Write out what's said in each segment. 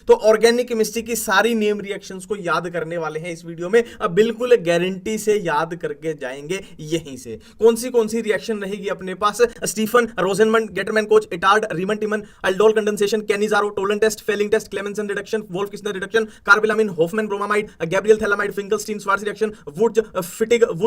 तो organic chemistry की सारी नेम रिएक्शंस को याद करने वाले हैं इस वीडियो में। अब बिल्कुल गारंटी से याद करके जाएंगे यहीं से। कौन सी रिएक्शन रहेगी अपने पास? Stephen Rosenmund Gattermann Koch Etard Reimer Tiemann aldol condensation Cannizzaro Tollens test Fehling test Clemmensen reduction Wolff Kishner reduction carbylamine Hofmann bromamide Gabriel phthalimide Finkelstein Swarts reaction Wurtz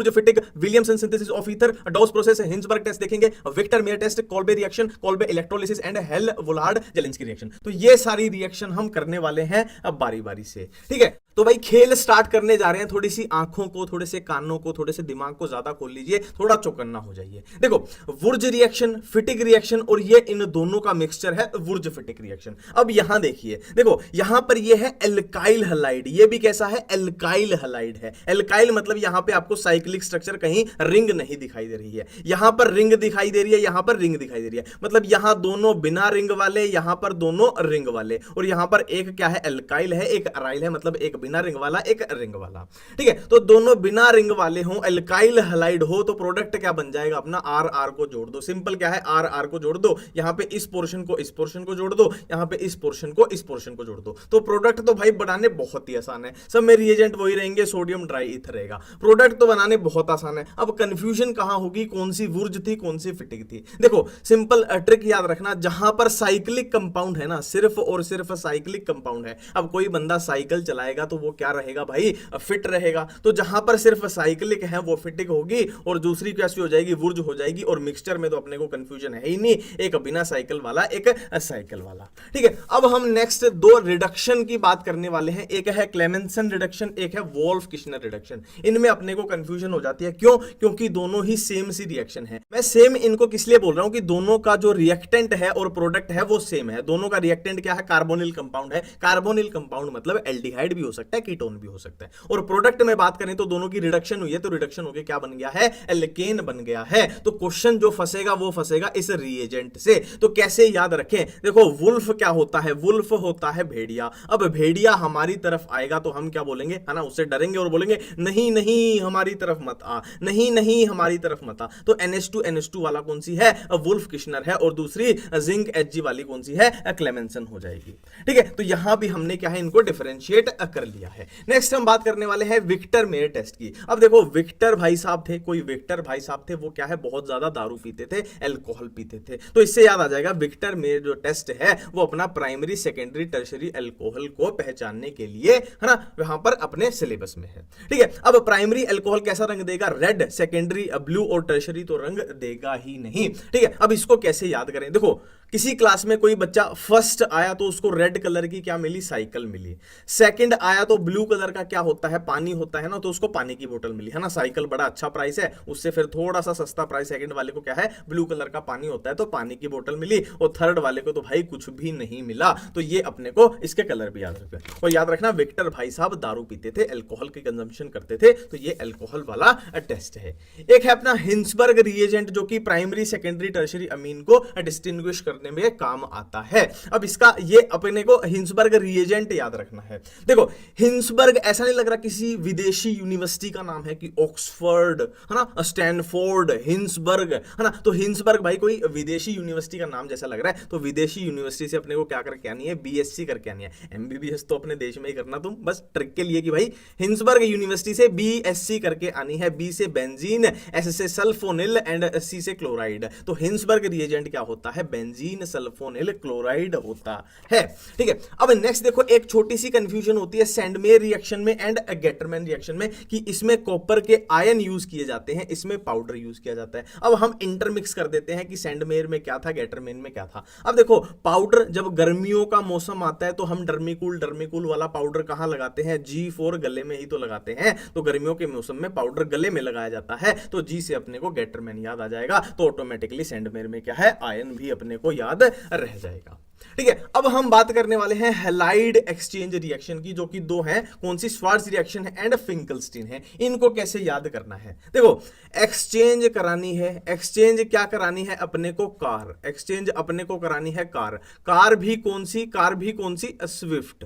Fittig Williamson synthesis of ether Dow's process Hinsberg test देखेंगे Victor Meyer test Kolbe reaction Kolbe electrolysis and Hell Volhard Zelinsky reaction. तो ये सारी reaction हम करने वाले हैं अब बारी बारी से, ठीक है। तो भाई खेल स्टार्ट करने जा रहे हैं। थोड़ी सी आंखों को, थोड़े से कानों को, थोड़े से दिमाग को ज्यादा खोल लीजिए, थोड़ा चौकन्ना हो जाइए। देखो वुर्ज रिएक्शन, फिटिक रिएक्शन और ये इन दोनों का मिक्सचर है वुर्ज फिटिक रिएक्शन। अब यहां देखिए, देखो यहां पर ये है एल्काइल हलाइड, ये भी कैसा है? एल्काइल हलाइड है। एल्काइल मतलब यहां पे आपको साइक्लिक स्ट्रक्चर कहीं रिंग नहीं दिखाई दे रही है, यहां पर रिंग दिखाई दे रही है, यहां पर रिंग दिखाई दे रही है। मतलब यहां दोनों बिना रिंग वाले, यहां पर दोनों रिंग वाले, और यहां पर एक क्या है? एल्काइल है, एक अराइल है, मतलब एक बिना रिंग वाला एक रिंग वाला, ठीक है। तो दोनों बिना रिंग वाले हो, एल्काइल हलाइड हो, तो प्रोडक्ट क्या बन जाएगा अपना? आर आर को जोड़ दो। सिंपल क्या है? आर आर को जोड़ दो, यहां पे इस पोर्शन को इस पोर्शन को जोड़ दो, यहां पे इस पोर्शन को इस पोर्शन को जोड़ दो। तो प्रोडक्ट तो भाई बनाने बहुत ही आसान है, सब में रिएजेंट वही रहेंगे, सोडियम ट्राई ईथर रहेगा। प्रोडक्ट तो बनाने बहुत आसान है। अब कंफ्यूजन कहां होगी? कौन सी वुर्ज थी, कौन सी फिटिक थी? देखो सिंपल ट्रिक याद रखना, जहां पर साइक्लिक कंपाउंड है ना, सिर्फ और सिर्फ साइक्लिक कंपाउंड है। अब कोई बंदा साइकिल चलाएगा तो वो क्या रहेगा भाई? फिट रहेगा। तो जहां पर सिर्फ साइक्लिक है वो फिटिक होगी, और दूसरी कैसी हो जाएगी? वुर्ज हो जाएगी। और मिक्सचर में तो अपने को कंफ्यूजन है ही नहीं, एक बिना साइकिल वाला एक साइकिल वाला, ठीक है। अब हम नेक्स्ट दो रिडक्शन की बात करने वाले हैं, एक है क्लेमेंसन रिडक्शन, एक है वोल्फ किश्नर रिडक्शन। इनमें अपने को कंफ्यूजन हो जाती है, क्यों? क्योंकि दोनों ही सेम सी रिएक्शन है। मैं सेम इनको किस लिए बोल रहा हूं कि दोनों का जो रिएक्टेंट है और प्रोडक्ट है वो सेम है। दोनों का रिएक्टेंट क्या है? कार्बोनिल कंपाउंड है। कार्बोनिल कंपाउंड मतलब एल्डिहाइड भी हो सकता है, कीटोन भी हो सकता है। और प्रोडक्ट में बात करें तो दोनों की रिडक्शन हुई है, तो रिडक्शन होके क्या बन गया है? एल्केन बन गया है। तो क्वेश्चन जो फंसेगा वो फंसेगा इस रिएजेंट से। तो कैसे याद रखें? देखो वुल्फ क्या होता है? वुल्फ होता है भेड़िया। अब भेड़िया हमारी तरफ आएगा तो हम क्या बोलेंगे, है ना? उससे डरेंगे और बोलेंगे नहीं नहीं हमारी तरफ मत आ, नहीं नहीं हमारी तरफ मत आ। तो NH2 वाला कौन सी है? वुल्फ किश्नर है, और दूसरी जिंक Hg वाली कौन सी है? क्लेमेंसन हो जाएगी, ठीक है। तो यहां भी हमने क्या है? इनको डिफरेंशिएट कर लिया है। नेक्स्ट हम बात करने वाले हैं विक्टर मेयर टेस्ट की। अब देखो विक्टर भाई साहब थे, कोई विक्टर भाई साहब थे, वो क्या है? बहुत ज्यादा दारू पीते थे, अल्कोहल पीते थे। तो इससे याद आ जाएगा विक्टर मेयर जो टेस्ट है वो अपना प्राइमरी सेकेंडरी टर्शरी अल्कोहल को पहचानने के लिए, है ना, वहां पर अपने सिलेबस में है, ठीक है। अब प्राइमरी अल्कोहल कैसा रंग देगा? रेड। सेकेंडरी ब्लू, और टर्शरी तो रंग देगा ही नहीं, ठीक है। अब इसको कैसे याद करें? देखो किसी क्लास में कोई बच्चा फर्स्ट आया तो उसको रेड कलर की क्या मिली? साइकिल मिली। सेकंड आया तो ब्लू कलर का क्या होता है? पानी होता है ना, तो उसको पानी की बोतल मिली, है ना। साइकिल बड़ा अच्छा प्राइस है, उससे फिर थोड़ा सा सस्ता प्राइस सेकंड वाले को क्या है? ब्लू कलर का पानी होता है, तो पानी की बोतल मिली। और थर्ड वाले को तो भाई कुछ भी नहीं मिला। तो ये अपने को इसके कलर भी याद रखना। और याद रखना विक्टर भाई साहब दारू पीते थे, अल्कोहल की कंजम्पशन करते थे, तो ये अल्कोहल वाला टेस्ट है। एक है अपना हिंसबर्ग रिएजेंट, जो कि प्राइमरी सेकेंडरी टर्शरी अमीन को डिस्टिंग्विश करने में काम आता है। अब इसका ये अपने को हिंसबर्ग रिएजेंट याद रखना है। देखो हिंसबर्ग ऐसा नहीं लग रहा किसी विदेशी यूनिवर्सिटी का नाम है कि ऑक्सफोर्ड, है ना, स्टैनफोर्ड, हिंसबर्ग, है ना। तो हिंसबर्ग भाई कोई विदेशी यूनिवर्सिटी का नाम जैसा लग रहा है। तो विदेशी यूनिवर्सिटी से अपने को क्या करके आनी है? BSc करके आनी है। MBBS तो अपने देश में ही करना तुम, बस ट्रिक के लिए कि भाई हिंसबर्ग यूनिवर्सिटी से BSc करके आनी है। B से बेंजीन, S से सल्फोनिल एंड C से क्लोराइड। तो हिंसबर्ग रिएजेंट क्या होता है? बेंजीन सल्फोनिल क्लोराइड होता है, ठीक है। अब नेक्स्ट देखो एक छोटी सी कंफ्यूजन होती है सैंडमेयर रिएक्शन में एंड गेटरमैन रिएक्शन में, कि इसमें कॉपर के आयन यूज किए जाते हैं, इसमें पाउडर यूज किया जाता है। अब हम इंटरमिक्स कर देते हैं कि सैंडमेयर में क्या था, गेटरमैन में क्या था। अब देखो पाउडर जब गर्मियों का मौसम आता है तो हम डर्मिकूल वाला पाउडर कहां लगाते हैं? G4 गले में ही तो लगाते हैं। तो गर्मियों के मौसम में पाउडर गले में लगाया जाता है, तो G से अपने को गेटरमैन याद आ जाएगा। तो ऑटोमेटिकली सैंडमेयर में क्या है? आयन भी अपने को याद रह जाएगा, ठीक है। अब हम बात करने वाले हैं हैलाइड एक्सचेंज रिएक्शन की, जो कि दो हैं। कौन सी? श्वार्ट्ज रिएक्शन है एंड फिंकलस्टीन है। इनको कैसे याद करना है? देखो एक्सचेंज करानी है, एक्सचेंज क्या करानी है अपने को? कार। एक्सचेंज अपने को करानी है कार। कार भी कौन सी? कार भी कौन सी? स्विफ्ट।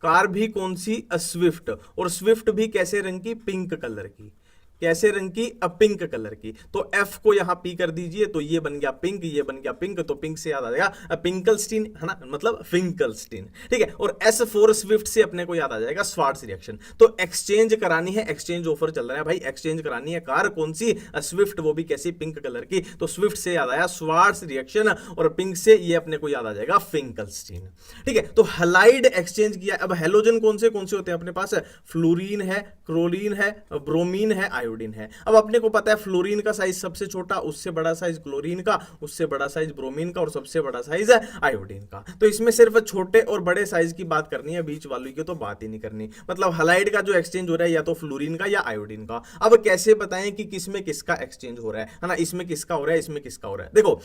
कार भी कौन सी? स्विफ्ट। और स्विफ्ट भी कैसे रंग की? पिंक कलर की। कैसे रंग की? पिंक कलर की। तो F को यहां P कर दीजिए, तो ये बन गया पिंक, ये बन गया पिंक, तो पिंक से याद आ जाएगा पिंकलस्टीन, है ना, मतलब फिंकलस्टीन, ठीक है। और S4 स्विफ्ट से अपने को याद आ जाएगा स्वार्ट्स रिएक्शन। तो एक्सचेंज करानी है, एक्सचेंज ऑफर चल रहा है भाई, एक्सचेंज करानी है कार, कौन सी? स्विफ्ट, वो भी कैसी? पिंक कलर की। तो स्विफ्ट से याद आया स्वार्ट्स रिएक्शन, और पिंक से ये अपने को याद आ जाएगा फिंकलस्टीन, ठीक है। तो हैलाइड एक्सचेंज किया। अब हेलोजन कौन से होते हैं अपने पास? फ्लोरीन है, क्लोरीन है, ब्रोमीन है, आयोडीन है। अब अपने को पता है फ्लोरीन का साइज सबसे छोटा, उससे बड़ा साइज क्लोरीन का, उससे बड़ा साइज ब्रोमीन का, और सबसे बड़ा साइज आयोडीन का। तो इसमें सिर्फ छोटे और बड़े साइज की बात करनी है, बीच वालों की तो बात ही नहीं करनी। मतलब हैलाइड का जो एक्सचेंज हो रहा है या तो फ्लोरीन का या आयोडीन का। अब कैसे बताएं कि किसमें किसका एक्सचेंज हो रहा है ना, इसमें किसका हो रहा है, इसमें किसका हो रहा है। देखो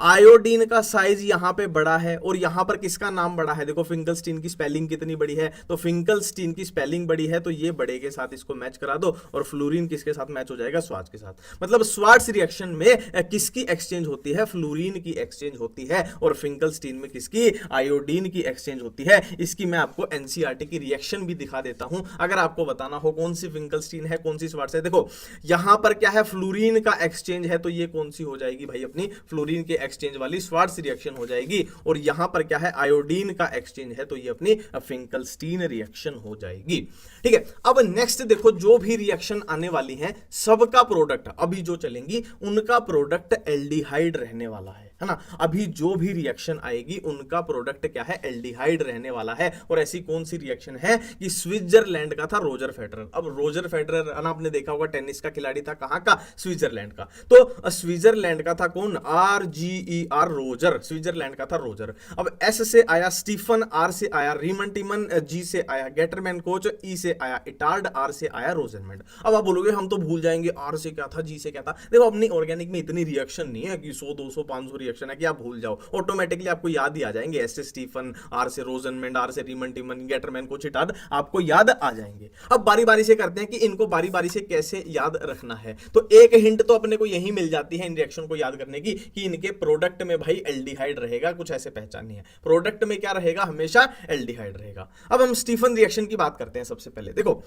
आयोडीन का साइज यहां पे बड़ा है, और यहां पर किसका नाम बड़ा है? देखो फिंकलस्टीन की स्पेलिंग कितनी बड़ी है, तो फिंकलस्टीन की स्पेलिंग बड़ी है, तो ये बड़े के साथ इसको मैच करा दो, और फ्लोरीन किसके साथ मैच हो जाएगा? स्वार्ट्स के साथ। मतलब स्वार्ट्स रिएक्शन में किसकी एक्सचेंज होती है? फ्लोरीन की एक्सचेंज होती है, और फिंकलस्टीन में किसकी? आयोडीन की एक्सचेंज होती है। इसकी मैं आपको एनसीईआरटी की रिएक्शन भी दिखा देता हूं, अगर आपको बताना हो कौन सी फिंकलस्टीन है, कौन सी स्वार्ट्स है। देखो यहां पर क्या है? फ्लोरीन का एक्सचेंज है, तो ये कौन सी हो जाएगी भाई? अपनी फ्लोरीन के एक्सचेंज वाली स्वार्ट्स रिएक्शन हो जाएगी। और यहां पर क्या है? आयोडीन का एक्सचेंज है, तो ये अपनी फिंकलस्टीन रिएक्शन हो जाएगी, ठीक है। अब नेक्स्ट देखो, जो भी रिएक्शन आने वाली है सबका प्रोडक्ट, अभी जो चलेंगी उनका प्रोडक्ट एल्डिहाइड रहने वाला है ना। अभी जो भी रिएक्शन आएगी उनका प्रोडक्ट क्या है? एल्डिहाइड रहने वाला है। और ऐसी कौन सी रिएक्शन है कि स्विट्जरलैंड का था रोजर फेडरर। अब रोजर फेडरर आपने देखा होगा टेनिस का खिलाड़ी था, कहां का? स्विट्जरलैंड का। तो स्विट्जरलैंड का था कौन? RGER, Roger. स्विट्जरलैंड का था रोजर। अब S से आया स्टीफन, R से आया रीमन टीमन, G से आया गेटरमैन कोच, E से आया इटार्ड, R से आया रोजेनमेंड। अब आप बोलोगे हम तो भूल जाएंगे R से क्या था, G से क्या था। देखो अपनी ऑर्गेनिक में इतनी रिएक्शन नहीं है कि 100 200 500 रिएक्शन है कि आप भूल जाओ, ऑटोमेटिकली आपको याद ही आ जाएंगे। S से स्टीफन, R से रोजेनमेंड, R से रीमन टीमन, गेटरमैन कोच, इटार्ड, आपको याद आ जाएंगे। अब बारी बारी से करते हैं कि इनको बारी बारी से कैसे याद रखना है। तो एक हिंट तो अपने को यही मिल जाती है इन रिएक्शन को याद करने की, कि इनके प्रोडक्ट में भाई एल्डिहाइड रहेगा, कुछ ऐसे पहचान नहीं है। प्रोडक्ट में क्या रहेगा? हमेशा एल्डिहाइड रहेगा। अब हम स्टीफन रिएक्शन की बात करते हैं। सबसे पहले देखो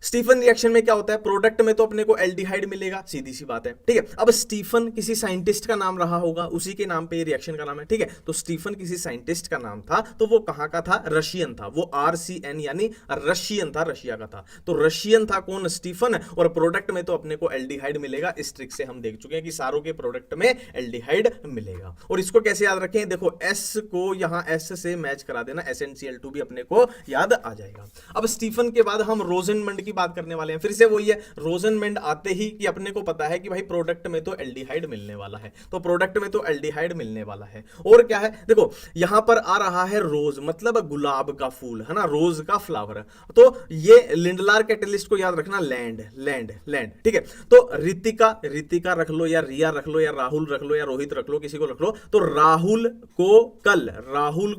स्टीफन रिएक्शन में क्या होता है? प्रोडक्ट में तो अपने को एल्डिहाइड मिलेगा, सीधी सी बात है, ठीक है। अब स्टीफन किसी साइंटिस्ट का नाम रहा होगा, उसी के नाम पे ये रिएक्शन का नाम है, ठीक है। तो स्टीफन किसी साइंटिस्ट का नाम था, तो वो कहां का था? रशियन था। वो RCN यानी रशियन था, रशिया का था। तो रशियन था कौन? स्टीफन। और प्रोडक्ट में तो अपने को एल्डिहाइड मिलेगा। इस ट्रिक से हम देख चुके हैं कि सारों के प्रोडक्ट में एल्डिहाइड मिलेगा। और इसको कैसे याद रखें? देखो S को यहां S से मैच करा देना, SnCl2 भी अपने को याद आ जाएगा। अब स्टीफन के बाद हम रोजेनमंड की बात करने वाले हैं। फिर से वही है, रोजेनमेंड आते ही कि अपने को पता है कि भाई प्रोडक्ट में तो एल्डिहाइड मिलने वाला है, तो प्रोडक्ट में तो एल्डिहाइड मिलने वाला है। और क्या है? देखो यहां पर आ रहा है रोज, मतलब गुलाब का फूल, है ना, रोज का फ्लावर। तो ये लिंडलार कैटलिस्ट को याद रखना, लैंड लैंड लैंड, ठीक है। तो रितिका रख लो, या रिया रख लो, या राहुल रख लो, या रोहित रख लो, किसी को रख लो। तो राहुल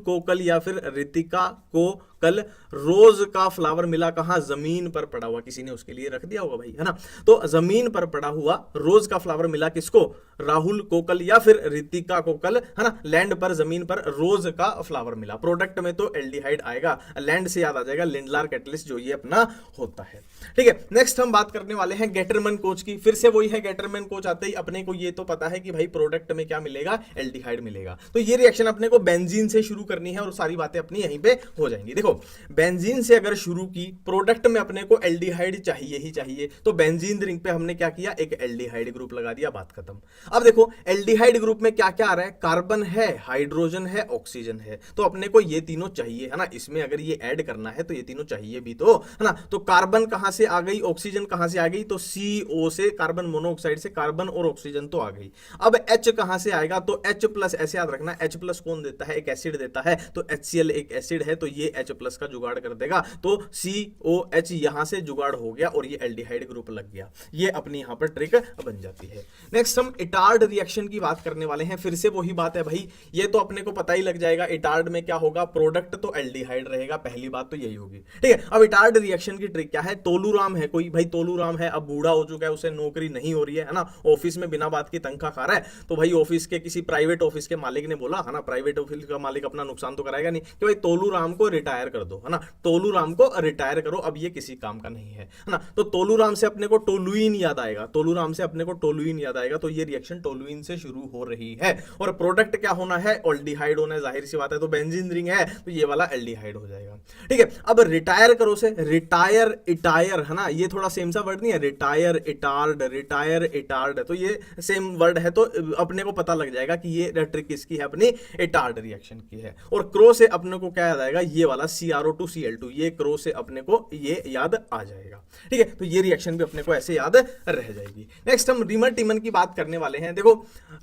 को कल या फिर रितिका को कल रोज का फ्लावर मिला, कहां? जमीन पर पड़ा हुआ, किसी ने उसके लिए रख दिया होगा भाई, है ना। तो जमीन पर पड़ा हुआ रोज का फ्लावर मिला किसको? राहुल को कल या फिर रितिका को कल, है ना। लैंड पर, जमीन पर रोज का फ्लावर मिला। प्रोडक्ट में तो एल्डिहाइड आएगा, लैंड से याद आ जाएगा लिंडलार कैटलिस्ट, जो ये अपना होता है, ठीक है। नेक्स्ट हम बात करने वाले हैं गेटरमैन कोच की। फिर से वही है, गेटरमैन कोच आते ही अपने को ये तो पता है कि भाई प्रोडक्ट में क्या मिलेगा? एल्डिहाइड मिलेगा। तो ये रिएक्शन अपने को बेंजीन से शुरू करनी है, और सारी बातें अपनी यहीं पे हो जाएंगी। देखो बेंजीन से अगर शुरू की, प्रोडक्ट में अपने को एल्डिहाइड चाहिए ही चाहिए, तो बेंजीन रिंग पे हमने क्या किया? एक एल्डिहाइड ग्रुप लगा दिया, बात खत्म। अब देखो एल्डिहाइड ग्रुप में क्या क्या आ रहा है? कार्बन है, हाइड्रोजन है, ऑक्सीजन है। तो अपने को ये तीनों चाहिए, है ना। इसमें अगर ये ऐड करना है तो ये तीनों चाहिए भी, तो है ना। तो कार्बन कहां से आ गई? ऑक्सीजन कहां से आ गई? तो CO से, कार्बन मोनोऑक्साइड से कार्बन और ऑक्सीजन तो आ गई। अब H कहां से आएगा? तो H+, ऐसे याद रखना, H+ कौन देता है? एक एसिड देता है। तो HCl एक एसिड है, तो ये H+ का जुगाड़ कर देगा। तो COH यहां से जुगाड़ हो गया, और ये एल्डिहाइड ग्रुप लग गया। ये अपनी यहां पर ट्रिक बन जाती है। नेक्स्ट हम इटार्ड रिएक्शन की बात करने वाले हैं। फिर से वही बात है भाई, ये तो अपने को पता ही लग जाएगा। इटार्ड में क्या होगा? प्रोडक्ट तो एल्डिहाइड रहेगा, पहली बात तो यही होगी, ठीक है। अब इटार्ड रिएक्शन की ट्रिक क्या है? तोलूराम है कोई, भाई तोलूराम है, अब बूढ़ा हो चुका है, उसे नौकरी नहीं हो रही है ना, ऑफिस में बिना बात की तनख्वाह खा रहा है। तो भाई ऑफिस के किसी प्राइवेट ऑफिस के मालिक ने बोला, है ना, प्राइवेट ऑफिस का मालिक अपना नुकसान तो कराएगा नहीं, कि भाई तोलूराम को रिटायर रिटायर कर दो, है ना, टोलू राम को रिटायर करो, अब ये किसी काम का नहीं है ना। तो टोलू राम से अपने को टोलुइन याद आएगा, टोलू राम से अपने को टोलुइन याद आएगा, तो ये रिएक्शन टोलुइन से शुरू हो रही है और प्रोडक्ट क्या होना है, एल्डिहाइड होना है, जाहिर सी बात है। तो बेंजीन रिंग है तो ये वाला एल्डिहाइड हो जाएगा, ठीक है। अब रिटायर करो से रिटायर इटायर, है ना, ये थोड़ा सेम सा वर्ड नहीं है, रिटायर इटार्ड, रिटायर इटार्ड, तो ये सेम वर्ड है, तो अपने को पता लग जाएगा कि ये ट्रिक किसकी है, अपनी इटार्ड रिएक्शन की है। और क्रो से अपने को क्या याद आएगा, ये वाला CrO2 Cl2, ये क्रो से अपने को ये याद आ जाएगा, ठीक है। तो ये रिएक्शन भी अपने को ऐसे याद रह जाएगी। नेक्स्ट हम रीमन टीमन की बात करने वाले हैं। देखो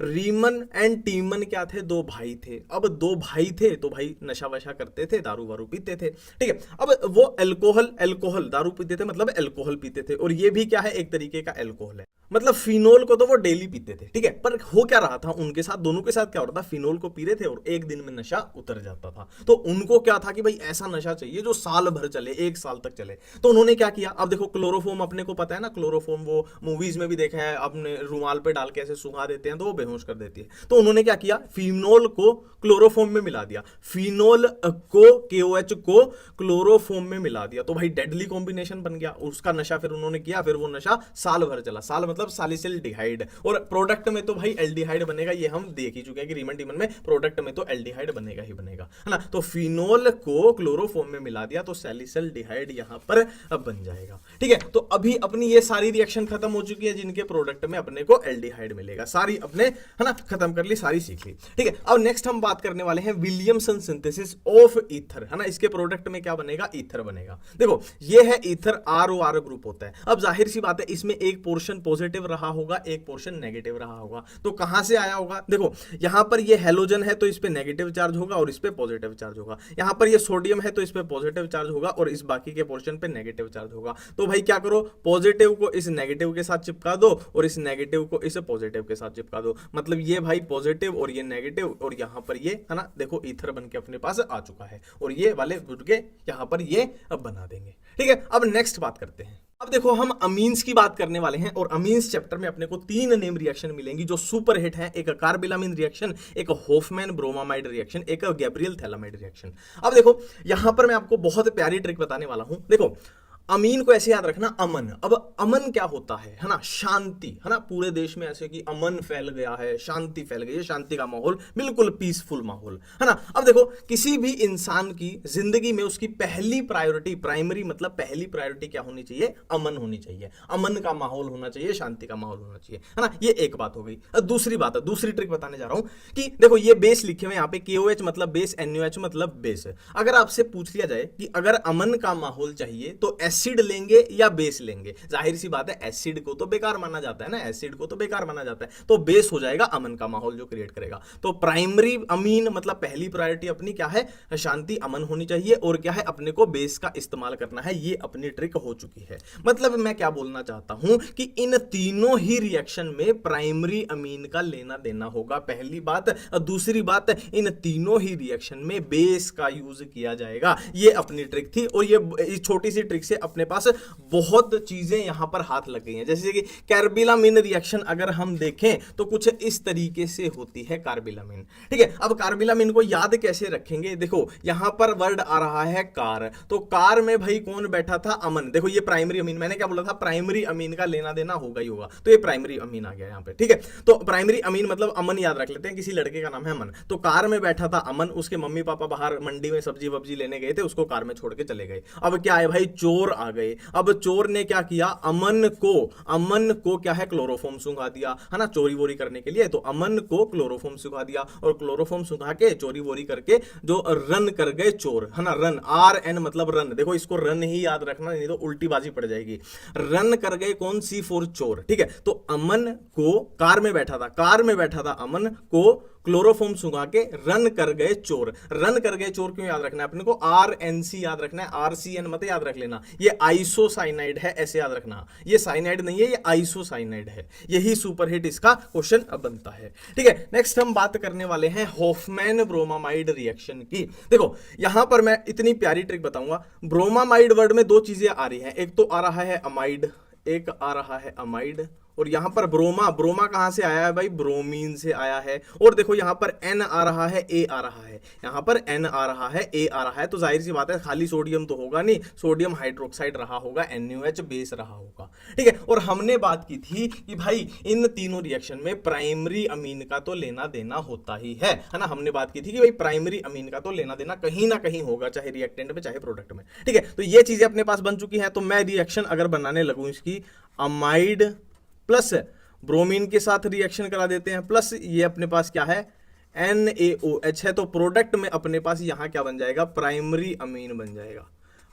रीमन एंड टीमन क्या थे, दो भाई थे। अब दो भाई थे तो भाई नशा वशा करते थे, दारू वारू पीते थे, ठीक है। अब वो अल्कोहल दारू पीते थे, मतलब अल्कोहल पीते थे, और ये भी क्या है, एक तरीके का अल्कोहल है, मतलब फिनोल को तो वो डेली पीते थे, ठीक है। पर हो क्या रहा था उनके साथ, दोनों के साथ क्या हो रहा था, फिनोल को पी रहे थे और एक दिन में नशा उतर जाता था। तो उनको क्या था कि भाई ऐसा नशा चाहिए जो साल भर चले, 1 साल तक चले। तो उन्होंने क्या किया, अब देखो क्लोरोफॉर्म अपने को पता है ना, क्लोरोफॉर्म वो मूवीज में भी देखा है, अपने रुमाल पे डाल के ऐसे सुखा देते हैं तो वो बेहोश कर देती है। तो उन्होंने क्या किया, फिनोल को क्लोरोफॉर्म में मिला दिया, फिनोल को KOH को क्लोरोफॉर्म में मिला दिया, तो भाई डेडली कॉम्बिनेशन बन गया। उसका नशा फिर उन्होंने किया, फिर वो नशा साल भर चला, साल मतलब सैलिसिलडिहाइड, और प्रोडक्ट में तो भाई एल्डिहाइड बनेगा, ये हम देख ही चुके हैं कि रीमन टीमन में प्रोडक्ट में तो एल्डिहाइड बनेगा ही बनेगा, है ना। तो फिनोल को क्लोरोफॉर्म में मिला दिया तो सैलिसिलडिहाइड यहां पर अब बन जाएगा, ठीक है। तो अभी अपनी ये सारी रिएक्शन खत्म हो चुकी है जिनके प्रोडक्ट में अपने को एल्डिहाइड मिलेगा, सारी अपने, है ना, खत्म कर ली, सारी सीख ली, ठीक है। अब नेक्स्ट हम बात करने वाले हैं विलियमसन सिंथेसिस ऑफ ईथर, है ना। इसके प्रोडक्ट में क्या बनेगा, ईथर बनेगा। देखो ये है ईथर, ROR ग्रुप होता है। अब जाहिर सी बात है इसमें एक पोर्शन पॉजिटिव रहा होगा, एक पोर्शन नेगेटिव रहा होगा। तो कहां से आया होगा, देखो यहां पर ये हेलोजन है तो इस पे नेगेटिव चार्ज होगा और इस पे पॉजिटिव चार्ज होगा। यहां पर ये सोडियम है तो इस पे पॉजिटिव चार्ज होगा और इस बाकी के पोर्शन पे नेगेटिव चार्ज होगा। तो भाई क्या करो, पॉजिटिव को इस नेगेटिव के साथ चिपका दो और इस नेगेटिव को इस पॉजिटिव के साथ चिपका दो, मतलब ये भाई पॉजिटिव और ये नेगेटिव, और यहां पर ये, है ना, देखो ईथर बन के अपने पास आ चुका है और ये वाले जुड़ के यहां पर ये अब बना देंगे, ठीक है। अब नेक्स्ट बात करते हैं। अब देखो हम अमीन्स की बात करने वाले हैं और अमीन्स चैप्टर में अपने को 3 नेम रिएक्शन मिलेंगी जो सुपर हिट है, एक कार्बिलामिन रिएक्शन, एक होफमैन ब्रोमामाइड रिएक्शन, एक गैब्रियल थैलामाइड रिएक्शन। अब देखो यहां पर मैं आपको बहुत प्यारी ट्रिक बताने वाला हूं। देखो अमीन को ऐसे याद रखना, अमन। अब अमन क्या होता है ना, शांति, है ना। पूरे देश में ऐसे कि अमन फैल गया है, शांति फैल गई है, शांति का माहौल, बिल्कुल पीसफुल माहौल, है ना। अब देखो किसी भी इंसान की जिंदगी में उसकी पहली प्रायोरिटी, प्राइमरी मतलब पहली प्रायोरिटी क्या होनी चाहिए, अमन होनी चाहिए, अमन का माहौल होना चाहिए, शांति का माहौल होना चाहिए, है ना। ये एक बात हो गई। दूसरी बात है, दूसरी ट्रिक बताने जा रहा हूं कि देखो ये बेस लिखे हुए यहाँ पे, KOH मतलब बेस, NaOH मतलब बेस। अगर आपसे पूछ लिया जाए कि अगर अमन का माहौल चाहिए तो एसिड लेंगे या बेस लेंगे, जाहिर सी बात है एसिड को तो बेकार माना जाता है ना, एसिड को तो बेकार माना जाता है, तो बेस हो जाएगा अमन का माहौल जो क्रिएट करेगा। तो प्राइमरी अमीन मतलब पहली प्रायोरिटी अपनी क्या है, शांति, अमन होनी चाहिए, और क्या है, अपने को बेस का इस्तेमाल करना है। ये अपनी ट्रिक हो चुकी है। मतलब मैं क्या बोलना चाहता हूं कि इन तीनों ही रिएक्शन में प्राइमरी अमीन का लेना देना होगा, पहली बात। दूसरी बात, इन तीनों ही रिएक्शन में बेस का यूज किया जाएगा। ये अपनी ट्रिक थी और ये छोटी सी ट्रिक से अपने पास बहुत चीजें यहां पर हाथ लग गई हैं। जैसे कि कार्बिलामिन रिएक्शन अगर हम देखें तो कुछ इस तरीके से होती है कार्बिलामिन, ठीक है। अब कार्बिलामिन को याद कैसे रखेंगे, देखो यहां पर वर्ड आ रहा है कार, तो कार में भाई कौन बैठा था, अमन। देखो ये प्राइमरी अमीन, मैंने क्या बोला था, प्राइमरी अमीन का लेना देना होगा ही होगा, तो ये प्राइमरी अमीन आ गया यहां पे, ठीक है। तो प्राइमरी अमीन मतलब अमन याद रख लेते हैं, किसी लड़के का नाम है अमन। तो कार में बैठा था अमन, उसके मम्मी पापा बाहर मंडी में सब्जी वब्जी लेने गए थे, उसको कार में छोड़ के चले गए। अब क्या है भाई, चोर आ गए। अब चोर ने क्या किया, अमन को क्या है, क्लोरोफॉर्म सुंघा दिया, है ना, चोरी वोरी करने के लिए। तो अमन को क्लोरोफॉर्म सुंघा दिया और क्लोरोफॉर्म सुंघा के चोरी वोरी करके जो रन कर गए चोर, है ना। रन, RN मतलब रन, देखो इसको रन ही याद रखना, नहीं तो उल्टी बाजी पड़ जाएगी। रन कर गए कौन, C4 चोर, ठीक है। तो अमन को, कार में बैठा था अमन को क्लोरोफॉर्म सुंघा के रन कर गए चोर। रन कर गए चोर क्यों याद रखना है अपने को, RNC याद रखना है, RCN मत याद रख लेना। ये आइसोसाइनाइड है, ऐसे याद रखना, ये साइनाइड नहीं है, ये आइसोसाइनाइड है। यही सुपरहिट इसका क्वेश्चन बनता है, ठीक है। नेक्स्ट हम बात करने वाले हैं होफमैन ब्रोमामाइड रिएक्शन की। देखो यहां पर मैं इतनी प्यारी ट्रिक बताऊंगा। ब्रोमामाइड वर्ड में 2 चीजें आ रही हैं, एक तो आ रहा है अमाइड, एक आ रहा है अमाइड और यहां पर ब्रोमा, ब्रोमा कहां से आया है भाई, ब्रोमीन से आया है। और देखो यहां पर N आ रहा है, A आ रहा है, यहां पर N आ रहा है, A आ रहा है, तो जाहिर सी बात है खाली सोडियम तो होगा नहीं, सोडियम हाइड्रोक्साइड रहा होगा, NaOH बेस रहा होगा, ठीक है। और हमने बात की थी कि भाई इन तीनों रिएक्शन में प्राइमरी अमीन का तो लेना देना होता ही है ना। हमने बात की थी कि भाई प्राइमरी अमीन का तो लेना देना कहीं ना कहीं होगा, चाहे रिएक्टेंट में चाहे प्रोडक्ट में, ठीक है। तो ये चीजें अपने पास बन चुकी हैं। तो मैं रिएक्शन अगर बनाने लगूं इसकी, अमाइड प्लस ब्रोमीन के साथ रिएक्शन करा देते हैं, प्लस ये अपने पास क्या है, NaOH है, तो प्रोडक्ट में अपने पास यहां क्या बन जाएगा, प्राइमरी अमीन बन जाएगा।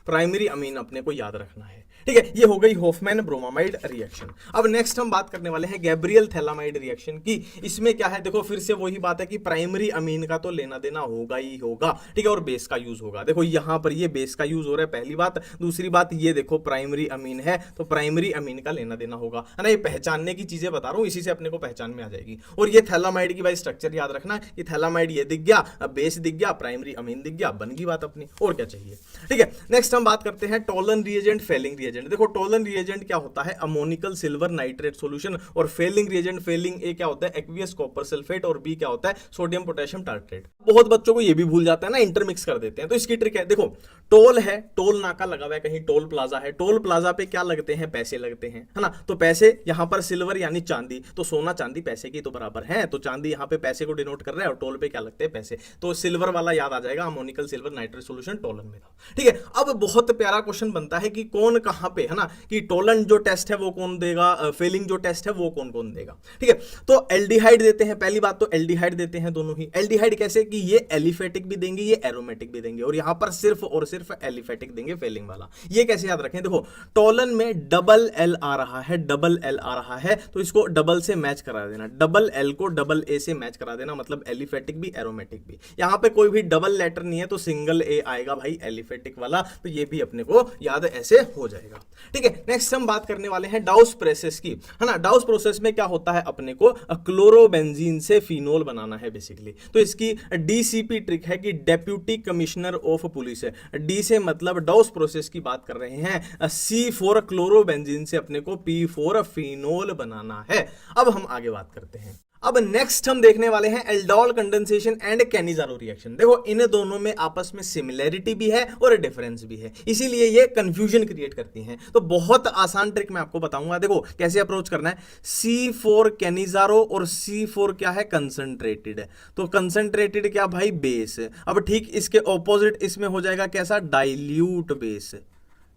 प्राइमरी अमीन अपने को याद रखना है, ठीक है। ये हो गई होफमैन ब्रोमामाइड रिएक्शन। अब नेक्स्ट हम बात करने वाले हैं गैब्रियल थैलामाइड रिएक्शन की। इसमें क्या है, देखो फिर से वही बात है कि प्राइमरी अमीन का तो लेना देना होगा ही होगा, ठीक है, और बेस का यूज होगा। देखो यहां पर ये बेस का यूज हो रहा है, पहली बात। दूसरी बात ये देखो प्राइमरी अमीन है, तो प्राइमरी अमीन का लेना देना होगा, है ना। ये पहचानने की चीजें बता रहा हूं, इसी से अपने को पहचान में आ जाएगी। और ये थैलामाइड की भाई स्ट्रक्चर याद रखना, ये थैलामाइड ये दिख गया, बेस दिख गया, प्राइमरी अमीन दिख गया, बन गई बात अपनी, और क्या चाहिए, ठीक है। नेक्स्ट हम बात करते हैं टोलन रिएजेंट, फेलिंग रिएजेंट। देखो टोलन रिएजेंट क्या होता है, अमोनिकल सिल्वर नाइट्रेट सॉल्यूशन, और फेलिंग रिएजेंट, फेलिंग ए क्या होता है, एक्वियस कॉपर सल्फेट, और बी क्या होता है, सोडियम पोटेशियम टार्ट्रेट। बहुत बच्चों को ये भी भूल जाता है ना, इंटरमिक्स कर देते हैं। तो इसकी ट्रिक है, देखो टोल है, टोल नाका लगा हुआ है, कहीं टोल प्लाजा है, टोल प्लाजा पे क्या लगते हैं, पैसे लगते हैं, है ना। तो पैसे यहां पर सिल्वर यानी चांदी, तो सोना चांदी पैसे की तो बराबर है, तो चांदी यहां पे पैसे को डिनोट कर रहा है, और टोल पे क्या लगते हैं, पैसे, तो सिल्वर वाला याद आ जाएगा, ammoniacal silver nitrate solution Tollens में था, ठीक है। अब बहुत प्यारा क्वेश्चन बनता है कि कौन कहां पे, है ना, कि टोलन जो टेस्ट है वो कौन देगा, फेलिंग जो टेस्ट है वो कौन कौन देगा, ठीक है। तो एल्डिहाइड देते हैं, पहली बात तो एल्डिहाइड देते हैं दोनों ही। एल्डिहाइड कैसे कि ये एलिफेटिक भी देंगे, ये एरोमेटिक भी देंगे, और यहां पर सिर्फ और सिर्फ एलिफेटिक देंगे फेलिंग वाला। ये कैसे याद रखें, देखो टोलन में डबल एल आ रहा है, डबल एल आ रहा है, तो इसको डबल से मैच करा देना, डबल एल को डबल ए से मैच करा देना, मतलब एलिफेटिक भी एरोमेटिक भी। यहां पे कोई भी डबल लेटर नहीं है तो सिंगल ए आएगा भाई एलिफेटिक वाला, तो ये भी अपने को याद ऐसे हो जाएगा, ठीक है। नेक्स्ट हम बात करने वाले हैं डाउस प्रोसेस की, है ना। डाउस प्रोसेस में क्या होता है, अपने को क्लोरोबेंजीन से फिनोल बनाना है बेसिकली। तो इसकी डीसीपी ट्रिक है कि डेप्यूटी कमिश्नर ऑफ पुलिस है, डी से मतलब डाउस प्रोसेस की बात कर रहे हैं, C4 क्लोरोबेंजीन से अपने को P4 फिनोल बनाना है। अब हम आगे बात करते हैं। अब नेक्स्ट हम देखने वाले हैं aldol condensation and Cannizzaro reaction. देखो इन दोनों में आपस में सिमिलैरिटी भी है और डिफरेंस भी है, इसीलिए ये कंफ्यूजन क्रिएट करती हैं। तो बहुत आसान ट्रिक मैं आपको बताऊंगा, देखो कैसे अप्रोच करना है। C4 कैनिजारो और C4 क्या है, कंसंट्रेटेड है, तो कंसंट्रेटेड क्या भाई, बेस। अब ठीक इसके ऑपोजिट इसमें हो जाएगा कैसा, डाइल्यूट बेस,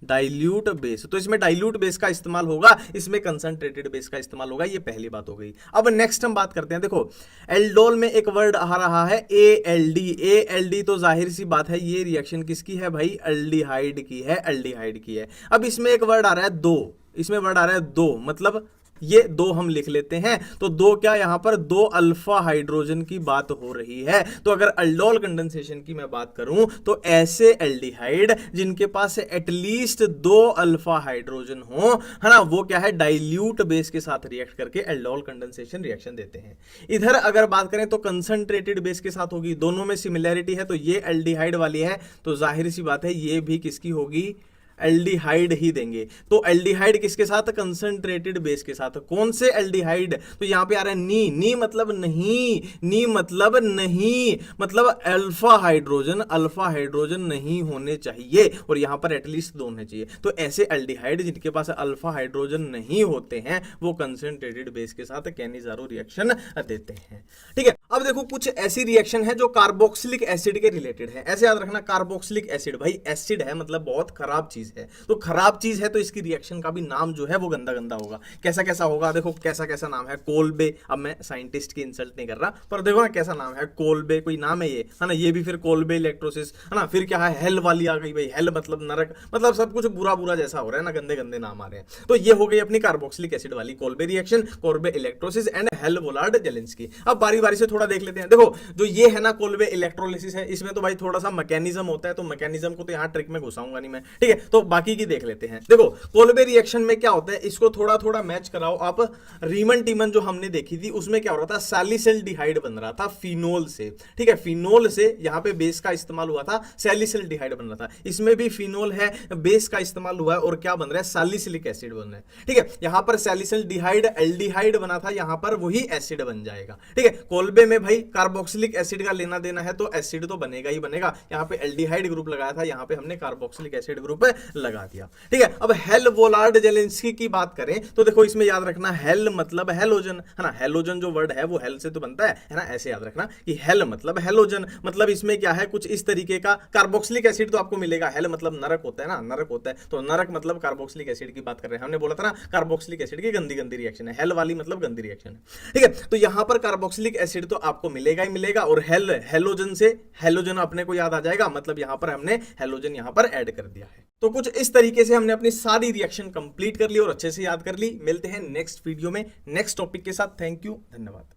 डाइल्यूट बेस। तो इसमें डाइल्यूट बेस का इस्तेमाल होगा, इसमें कंसंट्रेटेड बेस का इस्तेमाल होगा, ये पहली बात हो गई। अब नेक्स्ट हम बात करते हैं, देखो एल्डोल में एक वर्ड आ रहा है ALD, ALD तो जाहिर सी बात है ये रिएक्शन किसकी है भाई, एल्डिहाइड की है, एल्डिहाइड की है। अब इसमें एक वर्ड आ रहा है दो, इसमें वर्ड आ रहा है दो, मतलब ये दो हम लिख लेते हैं, तो दो क्या, यहां पर दो अल्फा हाइड्रोजन की बात हो रही है। तो अगर एल्डोल कंडेंसेशन की मैं बात करूं तो ऐसे एल्डिहाइड जिनके पास एटलीस्ट दो अल्फा हाइड्रोजन हो, है ना, वो क्या है, डाइल्यूट बेस के साथ रिएक्ट करके एल्डोल कंडेंसेशन रिएक्शन देते हैं। इधर अगर बात करें तो कंसंट्रेटेड बेस के साथ होगी, दोनों में सिमिलैरिटी है, तो ये एल्डिहाइड वाली है, तो जाहिर सी बात है ये भी किसकी होगी, एल्डिहाइड ही देंगे। तो एल्डिहाइड किसके साथ, कंसंट्रेटेड बेस के साथ। कौन से एल्डिहाइड, तो यहां पे आ रहा है नी, नी मतलब नहीं, नी मतलब नहीं, मतलब अल्फा हाइड्रोजन, अल्फा हाइड्रोजन नहीं होने चाहिए, और यहां पर एटलीस्ट दो होने चाहिए। तो ऐसे एल्डिहाइड जिनके पास अल्फा हाइड्रोजन नहीं होते हैं वो कंसंट्रेटेड बेस के साथ कैनिजारो रिएक्शन देते हैं, ठीक है। अब देखो कुछ ऐसी रिएक्शन है जो कार्बोक्सिलिक एसिड के रिलेटेड है, ऐसे याद रखना, कार्बोक्सिलिक एसिड भाई एसिड है, मतलब बहुत खराब चीज है, तो खराब चीज है तो इसकी रिएक्शन का भी नाम जो है वो गंदा गंदा होगा। कैसा कैसा होगा, देखो कैसा कैसा नाम है, कोलबे। अब मैं साइंटिस्ट की इंसल्ट नहीं कर रहा, पर देखो ना कैसा नाम है, कोलबे कोई नाम है ये, है ना, ये भी फिर कोलबे इलेक्ट्रोसिस, है ना। फिर क्या है, हेल वाली आ गई भाई, हेल मतलब नरक, मतलब सब कुछ बुरा बुरा जैसा हो रहा है ना, गंदे गंदे नाम आ रहे हैं। तो ये हो गई अपनी कार्बोक्सिलिक एसिड वाली, Kolbe reaction, Kolbe electrolysis and Hell Volhard Zelinsky. अब बारी बारी से थोड़ा देख लेते हैं। देखो जो ये है ना कोलबे इलेक्ट्रोलिसिस है, इसमें तो भाई थोड़ा सा मैकेनिज्म होता है, तो मैकेनिज्म को तो यहाँ ट्रिक में घुसाऊंगा नहीं मैं, ठीक है। तो बाकी की देख लेते हैं। देखो कोल्बे रिएक्शन में क्या होता है, इसको थोड़ा थोड़ा मैच कराओ आप। रीमन टीमन जो हमने देखी थी उसमें क्या हो रहा था, सैलिसिल्डिहाइड बन रहा था फिनोल से, ठीक है, फिनोल से यहां पे बेस का इस्तेमाल हुआ था, सैलिसिल्डिहाइड बन रहा था। इसमें भी फिनोल है, बेस का इस्तेमाल हुआ है और क्या बन रहा है, सैलिसिलिक एसिड बन रहा है, ठीक है। यहां पर सैलिसिल्डिहाइड एल्डिहाइड बना था, यहां पर वही एसिड बन जाएगा, ठीक है। कोल्बे में भाई कार्बोक्सिलिक एसिड का लेना देना है तो एसिड तो बनेगा ही बनेगा। यहां पे एल्डिहाइड ग्रुप लगाया था, यहां पे हमने कार्बोक्सिलिक एसिड ग्रुप लगा दिया, ठीक है। अब हेल वोलार्ड जेलेंस्की की बात करें तो देखो इसमें याद रखना हेल मतलब हेलोजन, है ना, हेलोजन जो वर्ड है वो हेल से तो बनता है ना, ऐसे याद रखना कि हेल मतलब हेलोजन, मतलब इसमें क्या है, कुछ इस तरीके का कार्बोक्सिलिक एसिड तो आपको मिलेगा। हेल मतलब नरक होता है ना, नरक होता है, तो नरक मतलब कार्बोक्सिलिक एसिड की बात कर रहे हैं। हमने बोला था ना कार्बोक्सिलिक एसिड की गंदी गंदी रिएक्शन है, हेल वाली मतलब गंदी रिएक्शन है, ठीक है। तो यहां पर कार्बोक्सिलिक एसिड तो आपको मिलेगा ही मिलेगा, और हेलोजन से हेलोजन अपने को याद आ जाएगा, मतलब यहां पर हमने हेलोजन यहां पर ऐड कर दिया है। तो कुछ इस तरीके से हमने अपनी सारी रिएक्शन कंप्लीट कर ली और अच्छे से याद कर ली। मिलते हैं नेक्स्ट वीडियो में नेक्स्ट टॉपिक के साथ। थैंक यू, धन्यवाद।